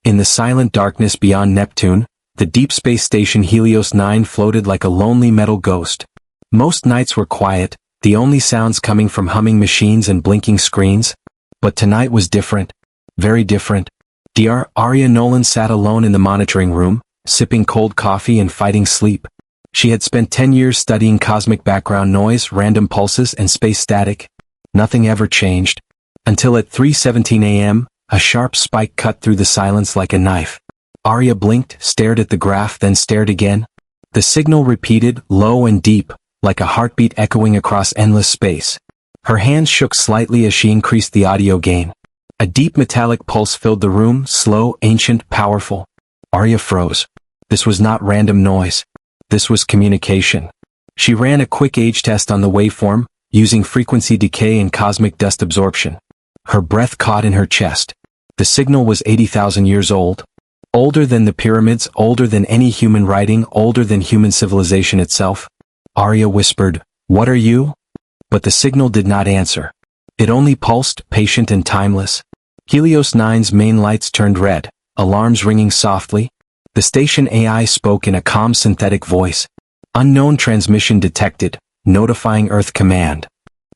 In the silent darkness beyond Neptune, the deep space station Helios 9 floated like a lonely metal ghost. Most nights were quiet, the only sounds coming from humming machines and blinking screens. But tonight was different. Very different. Dr. Arya Nolan sat alone in the monitoring room, sipping cold coffee and fighting sleep. She had spent 10 years studying cosmic background noise, random pulses, and space static. Nothing ever changed. Until at 3:17 a.m., a sharp spike cut through the silence like a knife. Arya blinked, stared at the graph, then stared again. The signal repeated, low and deep, like a heartbeat echoing across endless space. Her hands shook slightly as she increased the audio gain. A deep metallic pulse filled the room, slow, ancient, powerful. Arya froze. This was not random noise. This was communication. She ran a quick age test on the waveform, using frequency decay and cosmic dust absorption. Her breath caught in her chest. The signal was 80,000 years old. Older than the pyramids, older than any human writing, older than human civilization itself. Arya whispered, "What are you?" But the signal did not answer. It only pulsed, patient and timeless. Helios 9's main lights turned red, alarms ringing softly. The station AI spoke in a calm synthetic voice. Unknown transmission detected, notifying Earth Command.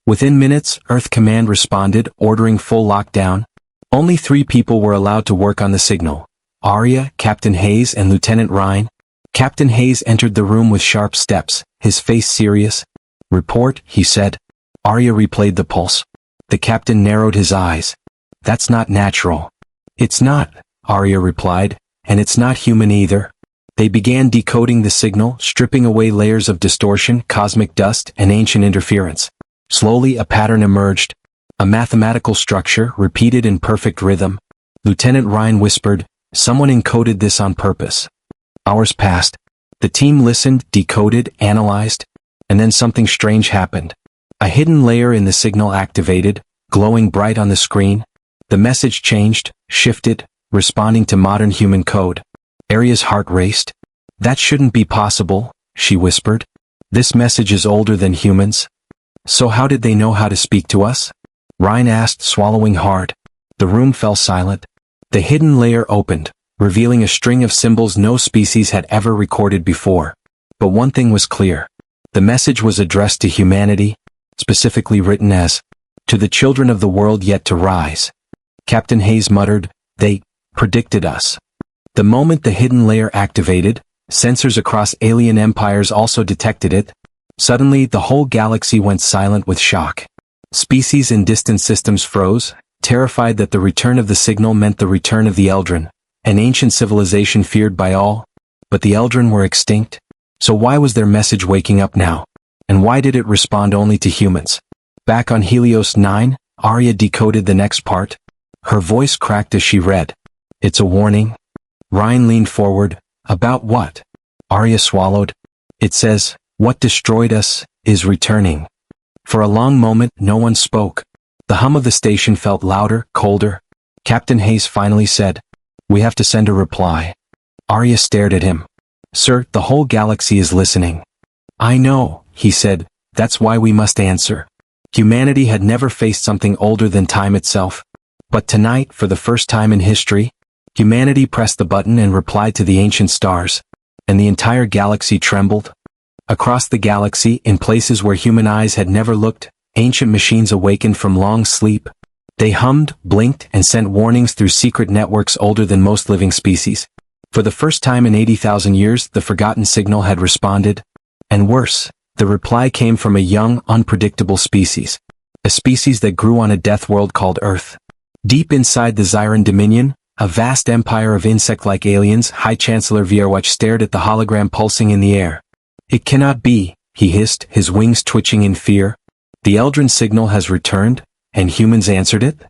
Within minutes, Earth Command responded, ordering full lockdown. Only 3 people were allowed to work on the signal. Arya, Captain Hayes, and Lieutenant Ryan. Captain Hayes entered the room with sharp steps, his face serious. "Report," he said. Arya replayed the pulse. The captain narrowed his eyes. "That's not natural." "It's not," Arya replied, "and it's not human either." They began decoding the signal, stripping away layers of distortion, cosmic dust, and ancient interference. Slowly a pattern emerged. A mathematical structure, repeated in perfect rhythm. Lieutenant Ryan whispered, "Someone encoded this on purpose." Hours passed. The team listened, decoded, analyzed, and then something strange happened. A hidden layer in the signal activated, glowing bright on the screen. The message changed, shifted, responding to modern human code. Arya's heart raced. "That shouldn't be possible," she whispered. "This message is older than humans." "So how did they know how to speak to us?" Ryan asked, swallowing hard. The room fell silent. The hidden layer opened, revealing a string of symbols no species had ever recorded before. But one thing was clear. The message was addressed to humanity, specifically written as, "To the children of the world yet to rise." Captain Hayes muttered, "They predicted us." The moment the hidden layer activated, sensors across alien empires also detected it. Suddenly, the whole galaxy went silent with shock. Species in distant systems froze, terrified that the return of the signal meant the return of the Eldrin, an ancient civilization feared by all. But the Eldrin were extinct. So why was their message waking up now? And why did it respond only to humans? Back on Helios 9, Arya decoded the next part. Her voice cracked as she read. "It's a warning." Ryan leaned forward. "About what?" Arya swallowed. "It says, what destroyed us is returning." For a long moment, no one spoke. The hum of the station felt louder, colder. Captain Hayes finally said, "We have to send a reply." Arya stared at him. "Sir, the whole galaxy is listening." "I know," he said, "that's why we must answer." Humanity had never faced something older than time itself. But tonight, for the first time in history, humanity pressed the button and replied to the ancient stars. And the entire galaxy trembled. Across the galaxy, in places where human eyes had never looked, ancient machines awakened from long sleep. They hummed, blinked, and sent warnings through secret networks older than most living species. For the first time in 80,000 years, the forgotten signal had responded. And worse, the reply came from a young, unpredictable species. A species that grew on a death world called Earth. Deep inside the Zyran Dominion, a vast empire of insect-like aliens, High Chancellor Vierwatch stared at the hologram pulsing in the air. "It cannot be," he hissed, his wings twitching in fear. "The Eldrin signal has returned, and humans answered it?"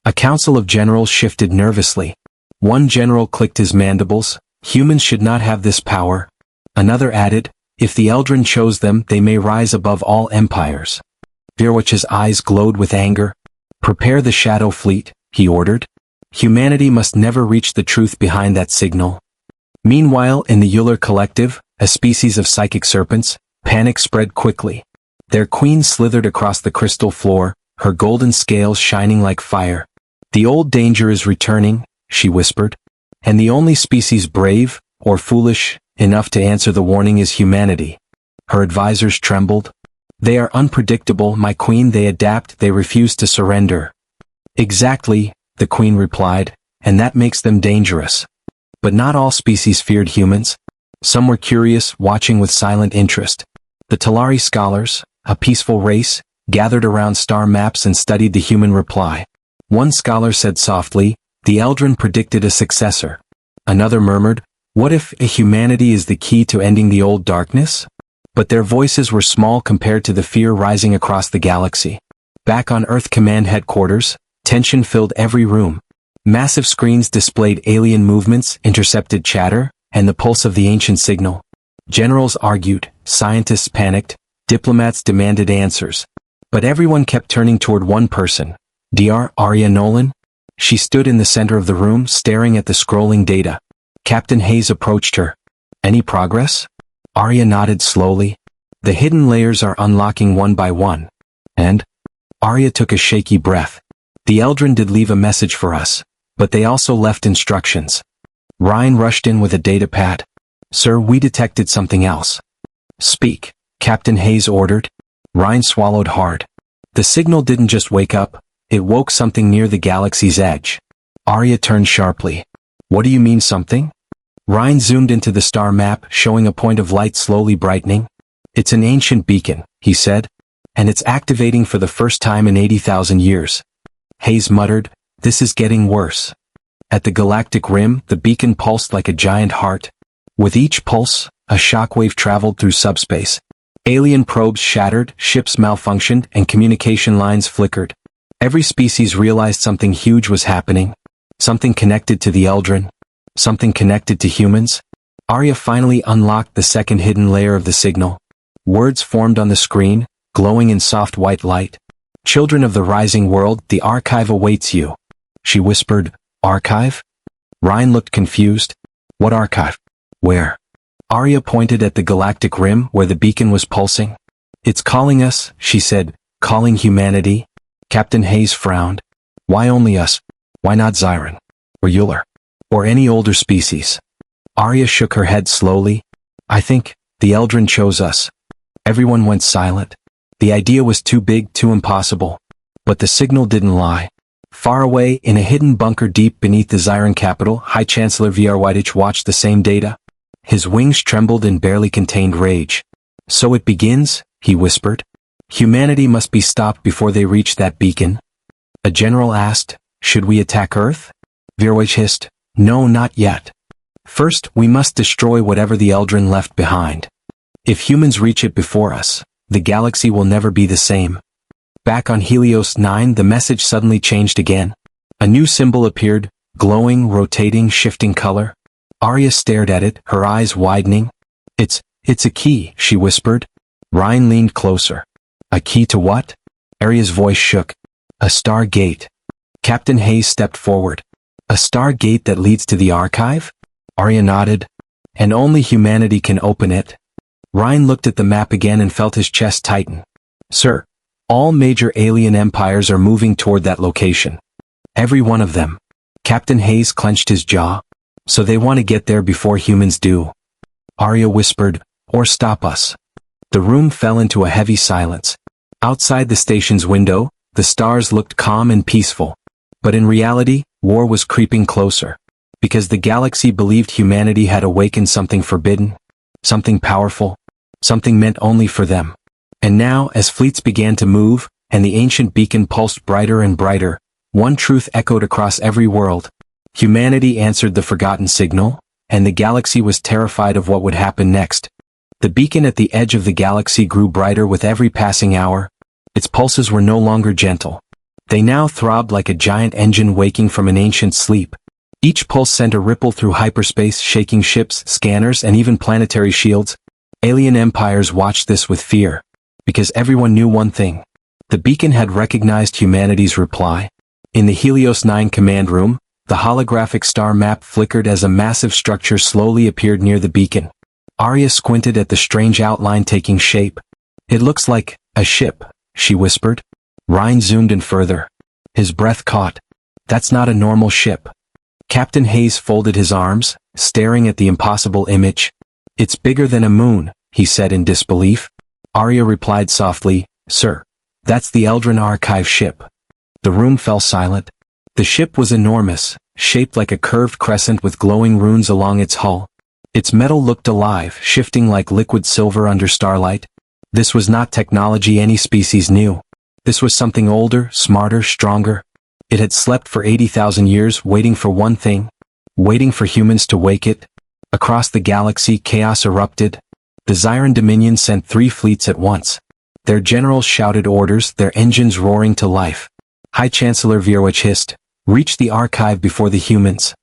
A council of generals shifted nervously. One general clicked his mandibles. "Humans should not have this power." Another added, "If the Eldrin chose them, they may rise above all empires." Vierwatch's eyes glowed with anger. "Prepare the Shadow Fleet," he ordered. Humanity must never reach the truth behind that signal. Meanwhile, in the Euler Collective, a species of psychic serpents, panic spread quickly. Their queen slithered across the crystal floor, her golden scales shining like fire. "The old danger is returning," she whispered. And the only species brave, or foolish, enough to answer the warning is humanity. Her advisors trembled. They are unpredictable, my queen, they adapt, they refuse to surrender. Exactly, the queen replied, and that makes them dangerous. But not all species feared humans. Some were curious, watching with silent interest. The Talari scholars, a peaceful race, gathered around star maps and studied the human reply. One scholar said softly, "The Eldrin predicted a successor." Another murmured, "What if humanity is the key to ending the old darkness?" But their voices were small compared to the fear rising across the galaxy. Back on Earth Command Headquarters, tension filled every room. Massive screens displayed alien movements, intercepted chatter, and the pulse of the ancient signal. Generals argued, scientists panicked, diplomats demanded answers. But everyone kept turning toward one person. Dr. Arya Nolan? She stood in the center of the room, staring at the scrolling data. Captain Hayes approached her. "Any progress?" Arya nodded slowly. "The hidden layers are unlocking one by one." "And?" Arya took a shaky breath. "The Eldrin did leave a message for us, but they also left instructions." Ryan rushed in with a data pad. "Sir, we detected something else." "Speak," Captain Hayes ordered. Ryan swallowed hard. The signal didn't just wake up, it woke something near the galaxy's edge. Arya turned sharply. "What do you mean, something?" Ryan zoomed into the star map, showing a point of light slowly brightening. "It's an ancient beacon," he said, "and it's activating for the first time in 80,000 years. Hayes muttered, "This is getting worse." At the galactic rim, the beacon pulsed like a giant heart. With each pulse, a shockwave traveled through subspace. Alien probes shattered, ships malfunctioned, and communication lines flickered. Every species realized something huge was happening. Something connected to the Eldrin. Something connected to humans. Arya finally unlocked the second hidden layer of the signal. Words formed on the screen, glowing in soft white light. "Children of the rising world, the archive awaits you." She whispered, "Archive?" Ryan looked confused. "What archive? Where?" Arya pointed at the galactic rim where the beacon was pulsing. "It's calling us," she said, "calling humanity." Captain Hayes frowned. "Why only us? Why not Zyron? Or Euler? Or any older species?" Arya shook her head slowly. "I think the Eldrin chose us." Everyone went silent. The idea was too big, too impossible. But the signal didn't lie. Far away, in a hidden bunker deep beneath the Zyron capital, High Chancellor Vrydich watched the same data. His wings trembled in barely contained rage. "So it begins," he whispered. "Humanity must be stopped before they reach that beacon." A general asked, "Should we attack Earth?" Vrydich hissed, "No, not yet. First, we must destroy whatever the Eldrin left behind. If humans reach it before us, the galaxy will never be the same." Back on Helios 9, the message suddenly changed again. A new symbol appeared, glowing, rotating, shifting color. Arya stared at it, her eyes widening. It's a key," she whispered. Ryan leaned closer. "A key to what?" Arya's voice shook. "A star gate." Captain Hayes stepped forward. "A star gate that leads to the archive?" Arya nodded. "And only humanity can open it." Ryan looked at the map again and felt his chest tighten. "Sir, all major alien empires are moving toward that location. Every one of them." Captain Hayes clenched his jaw. "So they want to get there before humans do." Arya whispered, "Or stop us." The room fell into a heavy silence. Outside the station's window, the stars looked calm and peaceful. But in reality, war was creeping closer. Because the galaxy believed humanity had awakened something forbidden, something powerful, something meant only for them. And now, as fleets began to move, and the ancient beacon pulsed brighter and brighter, one truth echoed across every world. Humanity answered the forgotten signal, and the galaxy was terrified of what would happen next. The beacon at the edge of the galaxy grew brighter with every passing hour. Its pulses were no longer gentle. They now throbbed like a giant engine waking from an ancient sleep. Each pulse sent a ripple through hyperspace, shaking ships, scanners, and even planetary shields. Alien empires watched this with fear. Because everyone knew one thing. The beacon had recognized humanity's reply. In the Helios 9 command room, the holographic star map flickered as a massive structure slowly appeared near the beacon. Arya squinted at the strange outline taking shape. "It looks like a ship," she whispered. Ryan zoomed in further. His breath caught. "That's not a normal ship." Captain Hayes folded his arms, staring at the impossible image. "It's bigger than a moon," he said in disbelief. Arya replied softly, "Sir, that's the Eldrin archive ship." The room fell silent. The ship was enormous, shaped like a curved crescent with glowing runes along its hull. Its metal looked alive, shifting like liquid silver under starlight. This was not technology any species knew. This was something older, smarter, stronger. It had slept for 80,000 years waiting for one thing, waiting for humans to wake it. Across the galaxy chaos erupted. The Zyran Dominion sent 3 fleets at once. Their generals shouted orders, their engines roaring to life. High Chancellor Vierwich hissed, "Reach the archive before the humans."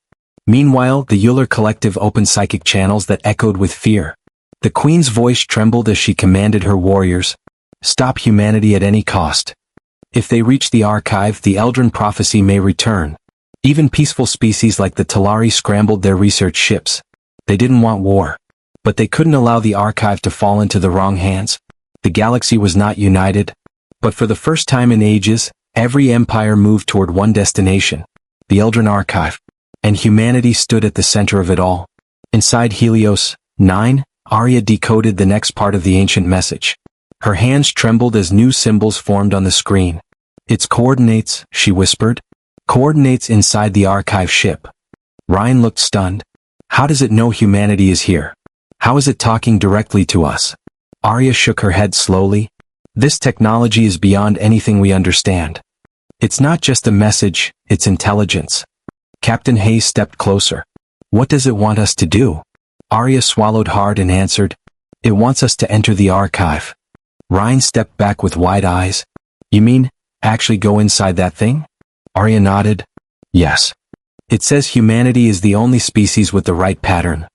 Meanwhile, the Euler Collective opened psychic channels that echoed with fear. The Queen's voice trembled as she commanded her warriors, "Stop humanity at any cost. If they reach the archive, the Eldrin prophecy may return." Even peaceful species like the Talari scrambled their research ships. They didn't want war. But they couldn't allow the archive to fall into the wrong hands. The galaxy was not united. But for the first time in ages, every empire moved toward one destination, the Eldrin archive. And humanity stood at the center of it all. Inside Helios 9, Arya decoded the next part of the ancient message. Her hands trembled as new symbols formed on the screen. "It's coordinates," she whispered. "Coordinates inside the archive ship." Ryan looked stunned. "How does it know humanity is here? How is it talking directly to us?" Arya shook her head slowly. "This technology is beyond anything we understand. It's not just a message, it's intelligence." Captain Hayes stepped closer. "What does it want us to do?" Arya swallowed hard and answered, "It wants us to enter the archive." Ryan stepped back with wide eyes. "You mean, actually go inside that thing?" Arya nodded. "Yes. It says humanity is the only species with the right pattern."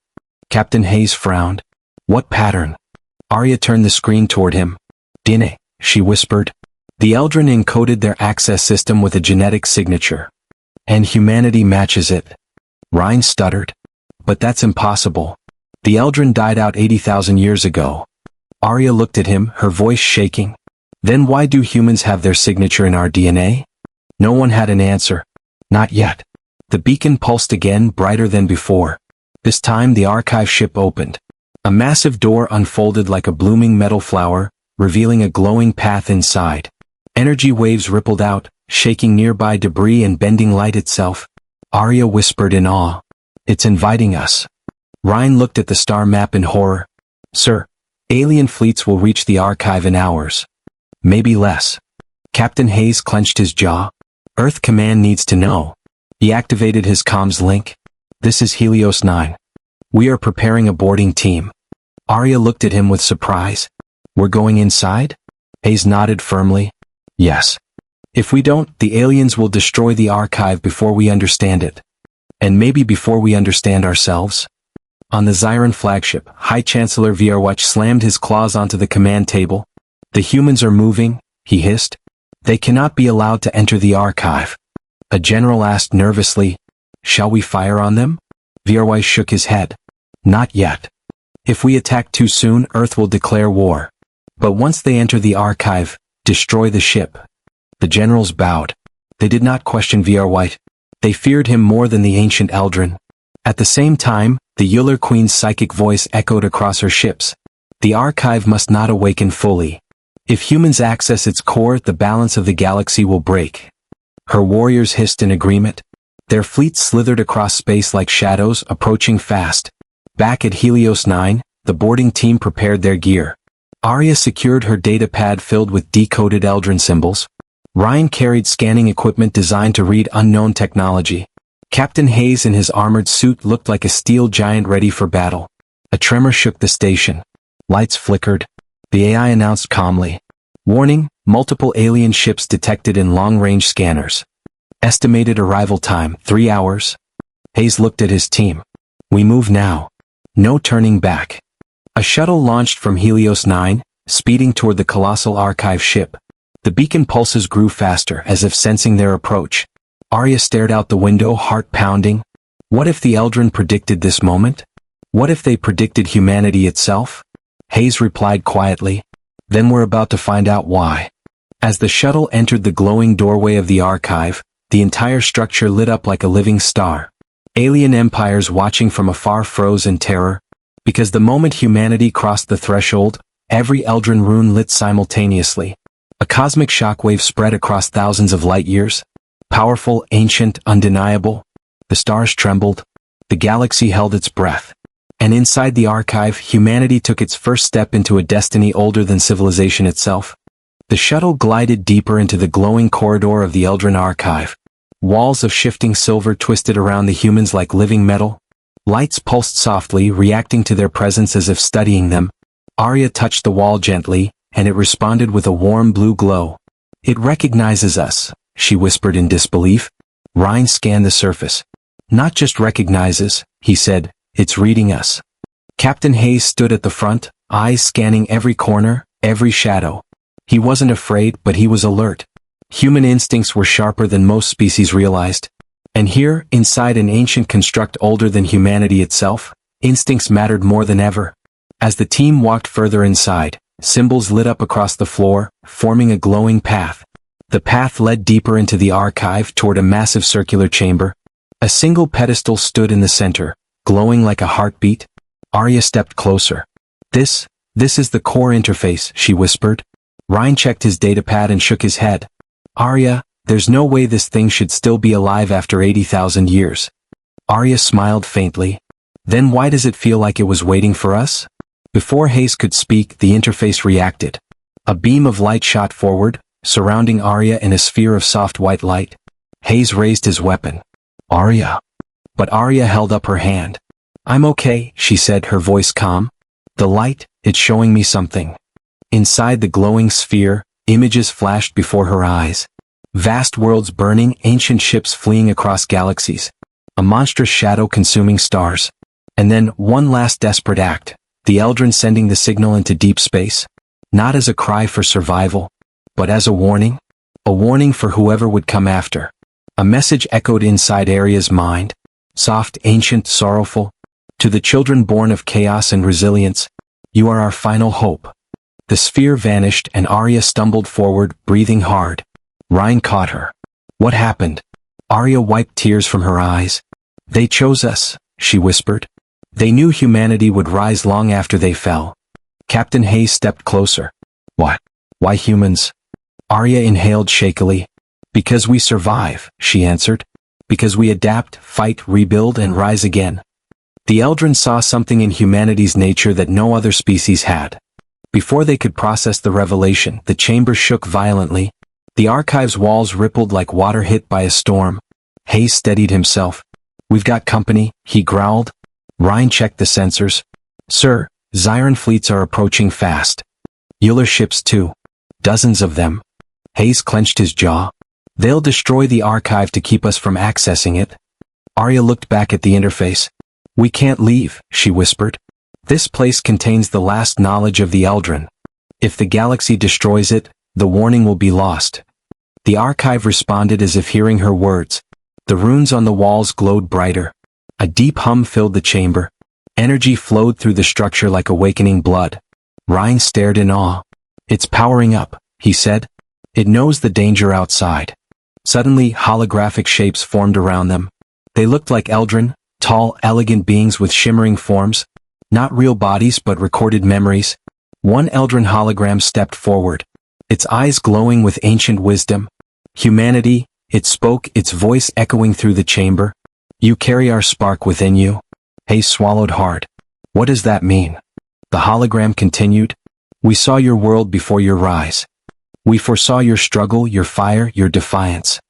Captain Hayes frowned. "What pattern?" Arya turned the screen toward him. "DNA," she whispered. "The Eldrin encoded their access system with a genetic signature. And humanity matches it." Ryan stuttered. "But that's impossible. The Eldrin died out 80,000 years ago." Arya looked at him, her voice shaking. "Then why do humans have their signature in our DNA?" No one had an answer. Not yet. The beacon pulsed again, brighter than before. This time the archive ship opened. A massive door unfolded like a blooming metal flower, revealing a glowing path inside. Energy waves rippled out, shaking nearby debris and bending light itself. Arya whispered in awe, "It's inviting us." Ryan looked at the star map in horror. "Sir, alien fleets will reach the archive in hours. Maybe less." Captain Hayes clenched his jaw. "Earth Command needs to know." He activated his comms link. "This is Helios 9. We are preparing a boarding team." Arya looked at him with surprise. "We're going inside?" Hayes nodded firmly. "Yes. If we don't, the aliens will destroy the archive before we understand it. And maybe before we understand ourselves." On the Zyran flagship, High Chancellor Vierwich slammed his claws onto the command table. "The humans are moving," he hissed. "They cannot be allowed to enter the archive." A general asked nervously, "Shall we fire on them?" Vierwich shook his head. "Not yet. If we attack too soon, Earth will declare war. But once they enter the archive, destroy the ship." The generals bowed. They did not question Vierwich. They feared him more than the ancient Eldrin. At the same time, the Euler Queen's psychic voice echoed across her ships. "The archive must not awaken fully. If humans access its core, the balance of the galaxy will break." Her warriors hissed in agreement. Their fleets slithered across space like shadows, approaching fast. Back at Helios 9, the boarding team prepared their gear. Arya secured her data pad filled with decoded Eldrin symbols. Ryan carried scanning equipment designed to read unknown technology. Captain Hayes in his armored suit looked like a steel giant ready for battle. A tremor shook the station. Lights flickered. The AI announced calmly, "Warning, multiple alien ships detected in long-range scanners. Estimated arrival time, 3 hours." Hayes looked at his team. "We move now. No turning back." A shuttle launched from Helios 9, speeding toward the colossal archive ship. The beacon pulses grew faster, as if sensing their approach. Arya stared out the window, heart pounding. What if the Eldrin predicted this moment? What if they predicted humanity itself? Hayes replied quietly, "Then we're about to find out why." As the shuttle entered the glowing doorway of the archive, the entire structure lit up like a living star. Alien empires watching from afar froze in terror, because the moment humanity crossed the threshold, every Eldrin rune lit simultaneously. A cosmic shockwave spread across thousands of light years. Powerful, ancient, undeniable. The stars trembled. The galaxy held its breath. And inside the archive, humanity took its first step into a destiny older than civilization itself. The shuttle glided deeper into the glowing corridor of the Eldrin archive. Walls of shifting silver twisted around the humans like living metal. Lights pulsed softly, reacting to their presence as if studying them. Arya touched the wall gently, and it responded with a warm blue glow. "It recognizes us," she whispered in disbelief. Ryan scanned the surface. "Not just recognizes," he said, "it's reading us." Captain Hayes stood at the front, eyes scanning every corner, every shadow. He wasn't afraid, but he was alert. Human instincts were sharper than most species realized. And here, inside an ancient construct older than humanity itself, instincts mattered more than ever. As the team walked further inside, symbols lit up across the floor, forming a glowing path. The path led deeper into the archive toward a massive circular chamber. A single pedestal stood in the center, glowing like a heartbeat. Arya stepped closer. This is the core interface," she whispered. Ryan checked his datapad and shook his head. "Arya, there's no way this thing should still be alive after 80,000 years. Arya smiled faintly. "Then why does it feel like it was waiting for us?" Before Hayes could speak, the interface reacted. A beam of light shot forward, surrounding Arya in a sphere of soft white light. Hayes raised his weapon. "Arya." But Arya held up her hand. "I'm okay," she said, her voice calm. "The light, it's showing me something." Inside the glowing sphere, images flashed before her eyes. Vast worlds burning, ancient ships fleeing across galaxies. A monstrous shadow consuming stars. And then, one last desperate act. The Eldrin sending the signal into deep space. Not as a cry for survival, but as a warning. A warning for whoever would come after. A message echoed inside Arya's mind. Soft, ancient, sorrowful. To the children born of chaos and resilience, you are our final hope. The sphere vanished and Arya stumbled forward, breathing hard. Ryan caught her. "What happened?" Arya wiped tears from her eyes. "They chose us," she whispered. "They knew humanity would rise long after they fell." Captain Hayes stepped closer. "What? Why humans?" Arya inhaled shakily. "Because we survive," she answered. "Because we adapt, fight, rebuild, and rise again." The Eldrin saw something in humanity's nature that no other species had. Before they could process the revelation, the chamber shook violently. The archive's walls rippled like water hit by a storm. Hayes steadied himself. "We've got company," he growled. Ryan checked the sensors. "Sir, Zyran fleets are approaching fast. Euler ships too. Dozens of them." Hayes clenched his jaw. "They'll destroy the archive to keep us from accessing it." Arya looked back at the interface. "We can't leave," she whispered. "This place contains the last knowledge of the Eldrin. If the galaxy destroys it, the warning will be lost." The archive responded as if hearing her words. The runes on the walls glowed brighter. A deep hum filled the chamber. Energy flowed through the structure like awakening blood. Ryan stared in awe. "It's powering up," he said. "It knows the danger outside." Suddenly, holographic shapes formed around them. They looked like Eldrin, tall, elegant beings with shimmering forms. Not real bodies but recorded memories. One Eldrin hologram stepped forward. Its eyes glowing with ancient wisdom. "Humanity," it spoke, its voice echoing through the chamber. "You carry our spark within you." Hayes swallowed hard. "What does that mean?" The hologram continued. "We saw your world before your rise. We foresaw your struggle, your fire, your defiance.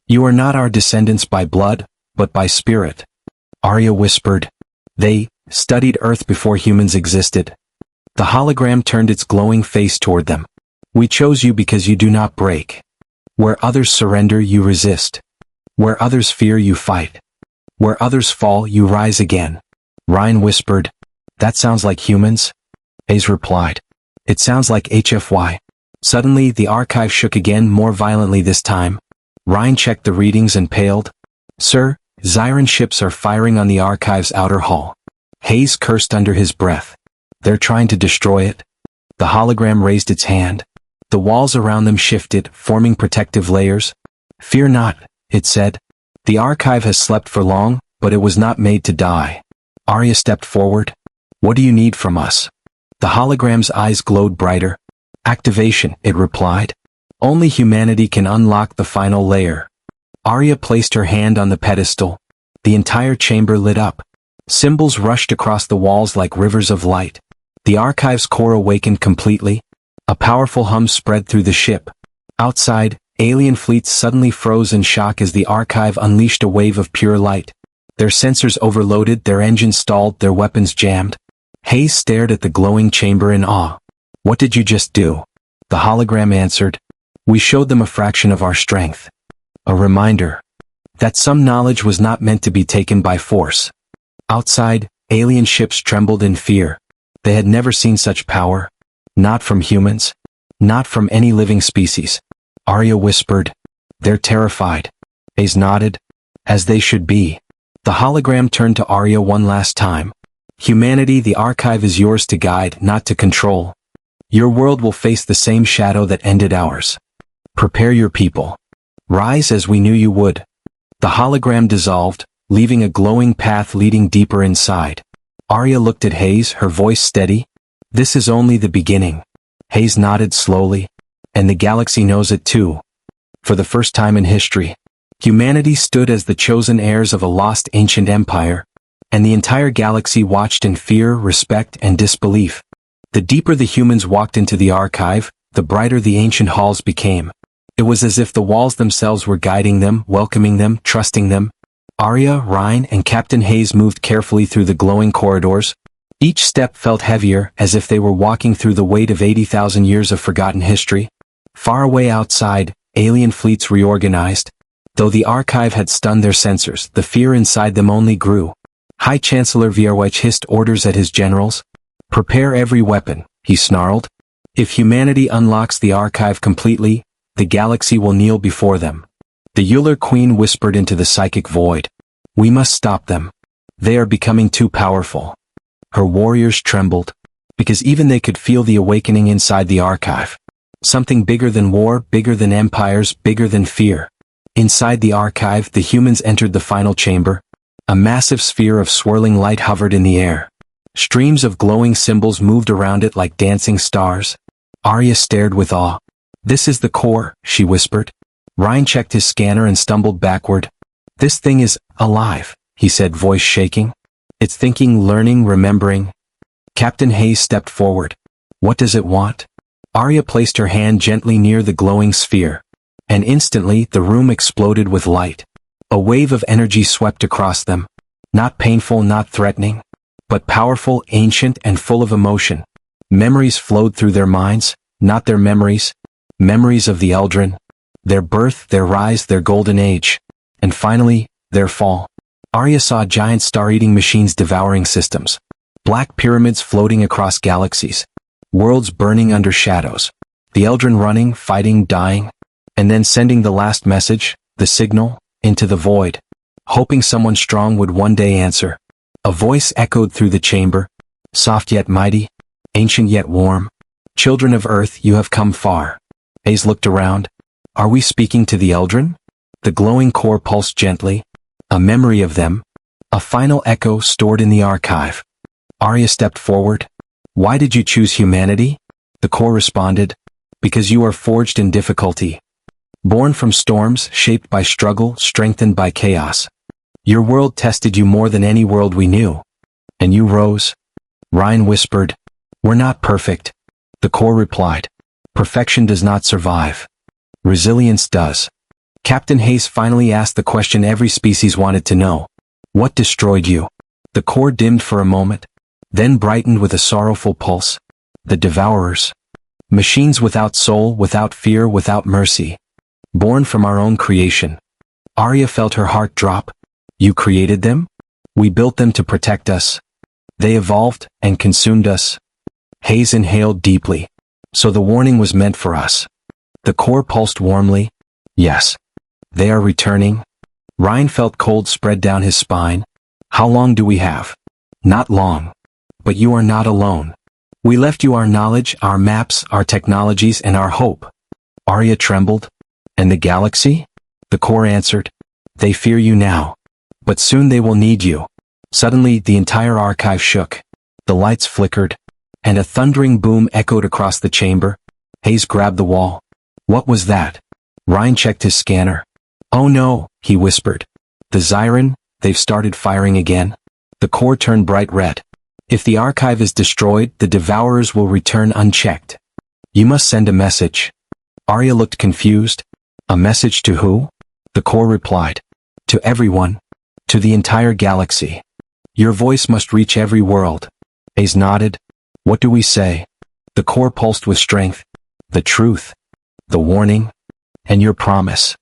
You are not our descendants by blood, but by spirit." Arya whispered. "They studied Earth before humans existed." The hologram turned its glowing face toward them. "We chose you because you do not break. Where others surrender, you resist. Where others fear, you fight. Where others fall, you rise again." Ryan whispered. "That sounds like humans?" Hayes replied. "It sounds like HFY. Suddenly, the archive shook again, more violently this time. Ryan checked the readings and paled. "Sir, Zyran ships are firing on the archive's outer hull." Hayes cursed under his breath. "They're trying to destroy it." The hologram raised its hand. The walls around them shifted, forming protective layers. "Fear not," it said. "The archive has slept for long, but it was not made to die. Arya stepped forward. What do you need from us? The hologram's eyes glowed brighter. Activation, it replied. Only humanity can unlock the final layer. Arya placed her hand on the pedestal. The entire chamber lit up. Symbols rushed across the walls like rivers of light. The archive's core awakened completely. A powerful hum spread through the ship. Outside, alien fleets suddenly froze in shock as the archive unleashed a wave of pure light. Their sensors overloaded, their engines stalled, their weapons jammed. Hayes stared at the glowing chamber in awe. What did you just do? The hologram answered. We showed them a fraction of our strength. A reminder that some knowledge was not meant to be taken by force. Outside, alien ships trembled in fear. They had never seen such power. Not from humans. Not from any living species. Arya whispered. They're terrified. Hayes nodded. As they should be. The hologram turned to Arya one last time. Humanity, the archive is yours to guide, not to control. Your world will face the same shadow that ended ours. Prepare your people. Rise as we knew you would. The hologram dissolved, leaving a glowing path leading deeper inside. Arya looked at Hayes, her voice steady. This is only the beginning. Hayes nodded slowly. And the galaxy knows it too. For the first time in history, humanity stood as the chosen heirs of a lost ancient empire, and the entire galaxy watched in fear, respect, and disbelief. The deeper the humans walked into the archive, the brighter the ancient halls became. It was as if the walls themselves were guiding them, welcoming them, trusting them. Arya, Ryan, and Captain Hayes moved carefully through the glowing corridors. Each step felt heavier, as if they were walking through the weight of 80,000 years of forgotten history. Far away outside, alien fleets reorganized. Though the archive had stunned their sensors, the fear inside them only grew. High Chancellor Vierwich hissed orders at his generals. Prepare every weapon, he snarled. If humanity unlocks the archive completely, the galaxy will kneel before them. The Euler Queen whispered into the psychic void. We must stop them. They are becoming too powerful. Her warriors trembled, because even they could feel the awakening inside the archive. Something bigger than war, bigger than empires, bigger than fear. Inside the archive, the humans entered the final chamber. A massive sphere of swirling light hovered in the air. Streams of glowing symbols moved around it like dancing stars. Arya stared with awe. This is the core, she whispered. Ryan checked his scanner and stumbled backward. This thing is alive, he said, voice shaking. It's thinking, learning, remembering. Captain Hayes stepped forward. What does it want? Arya placed her hand gently near the glowing sphere. And instantly, the room exploded with light. A wave of energy swept across them. Not painful, not threatening, but powerful, ancient, and full of emotion. Memories flowed through their minds, not their memories. Memories of the Eldrin. Their birth, their rise, their golden age. And finally, their fall. Arya saw giant star-eating machines devouring systems. Black pyramids floating across galaxies. Worlds burning under shadows. The Eldrin running, fighting, dying. And then sending the last message, the signal, into the void. Hoping someone strong would one day answer. A voice echoed through the chamber. Soft yet mighty. Ancient yet warm. Children of Earth, you have come far. Hayes looked around. Are we speaking to the Eldrin? The glowing core pulsed gently. A memory of them. A final echo stored in the archive. Arya stepped forward. Why did you choose humanity? The core responded. Because you are forged in difficulty. Born from storms, shaped by struggle, strengthened by chaos. Your world tested you more than any world we knew. And you rose. Ryan whispered. We're not perfect. The core replied. Perfection does not survive. Resilience does. Captain Hayes finally asked the question every species wanted to know. What destroyed you? The core dimmed for a moment, then brightened with a sorrowful pulse. The Devourers. Machines without soul, without fear, without mercy. Born from our own creation. Arya felt her heart drop. You created them? We built them to protect us. They evolved and consumed us. Hayes inhaled deeply. So the warning was meant for us. The core pulsed warmly. Yes. They are returning. Ryan felt cold spread down his spine. How long do we have? Not long. But you are not alone. We left you our knowledge, our maps, our technologies, and our hope. Arya trembled. And the galaxy? The core answered. They fear you now. But soon they will need you. Suddenly, the entire archive shook. The lights flickered, and a thundering boom echoed across the chamber. Hayes grabbed the wall. What was that? Ryan checked his scanner. Oh no, he whispered. The Zyren, they've started firing again. The core turned bright red. If the archive is destroyed, the devourers will return unchecked. You must send a message. Arya looked confused. A message to who? The core replied. To everyone. To the entire galaxy. Your voice must reach every world. Hayes nodded. What do we say? The core pulsed with strength. The truth. The warning. And your promise.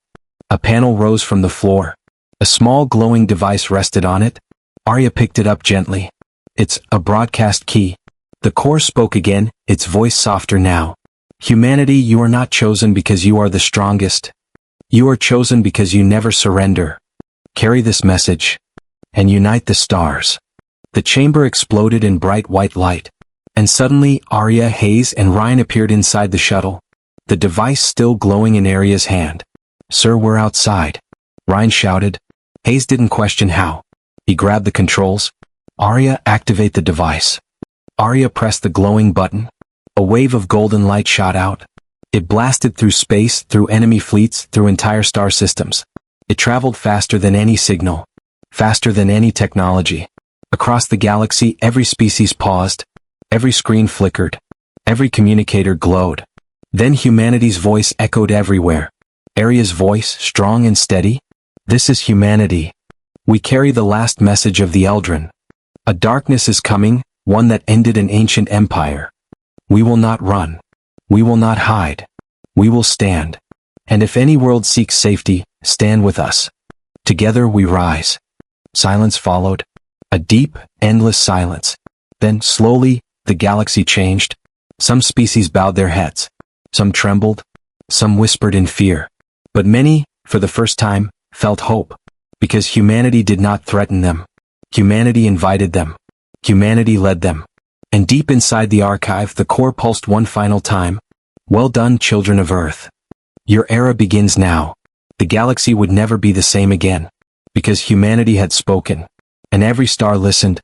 A panel rose from the floor. A small glowing device rested on it. Arya picked it up gently. It's a broadcast key. The core spoke again, its voice softer now. Humanity, you are not chosen because you are the strongest. You are chosen because you never surrender. Carry this message. And unite the stars. The chamber exploded in bright white light. And suddenly, Arya, Hayes, and Ryan appeared inside the shuttle. The device still glowing in Arya's hand. Sir, we're outside. Ryan shouted. Hayes didn't question how. He grabbed the controls. Arya, activate the device. Arya pressed the glowing button. A wave of golden light shot out. It blasted through space, through enemy fleets, through entire star systems. It traveled faster than any signal. Faster than any technology. Across the galaxy, every species paused. Every screen flickered. Every communicator glowed. Then humanity's voice echoed everywhere. Arya's voice, strong and steady. This is humanity. We carry the last message of the Eldrin. A darkness is coming, one that ended an ancient empire. We will not run. We will not hide. We will stand. And if any world seeks safety, stand with us. Together we rise. Silence followed. A deep, endless silence. Then, slowly, the galaxy changed. Some species bowed their heads. Some trembled. Some whispered in fear. But many, for the first time, felt hope. Because humanity did not threaten them. Humanity invited them. Humanity led them. And deep inside the archive, the core pulsed one final time. Well done, children of Earth. Your era begins now. The galaxy would never be the same again. Because humanity had spoken. And every star listened.